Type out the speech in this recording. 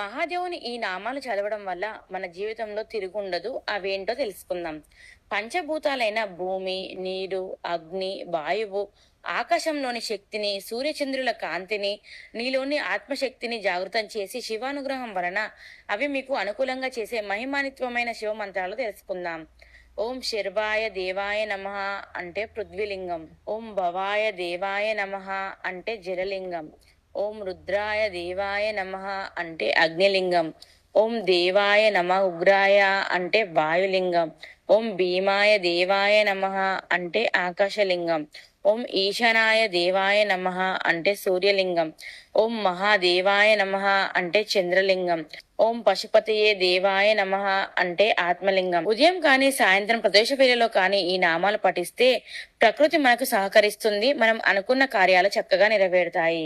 మహాదేవుని ఈ నామాలు చదవడం వల్ల మన జీవితంలో తిరుగుండదు. అవేంటో తెలుసుకుందాం. పంచభూతాలైన భూమి, నీరు, అగ్ని, వాయువు, ఆకాశంలోని శక్తిని, సూర్యచంద్రుల కాంతిని, నీలోని ఆత్మశక్తిని జాగృతం చేసి శివానుగ్రహం వలన అవి మీకు అనుకూలంగా చేసే మహిమానిత్వమైన శివ మంత్రాలు తెలుసుకుందాం. ఓం శర్వాయ దేవాయ నమః అంటే పృథ్వీలింగం. ఓం భవాయ దేవాయ నమః అంటే జలలింగం. ఓం రుద్రాయ దేవాయ నమః అంటే అగ్నిలింగం. ఓం దేవాయ నమ ఉగ్రాయ అంటే వాయులింగం. ఓం భీమాయ దేవాయ నమః అంటే ఆకాశలింగం. ఓం ఈశానాయ దేవాయ నమః అంటే సూర్యలింగం. ఓం మహాదేవాయ నమః అంటే చంద్రలింగం. ఓం పశుపతియే దేవాయ నమః అంటే ఆత్మలింగం. ఉదయం కానీ సాయంత్రం ప్రదోష వేళలో కానీ ఈ నామాలు పఠిస్తే ప్రకృతి మనకు సహకరిస్తుంది. మనం అనుకున్న కార్యాలు చక్కగా నెరవేరుతాయి.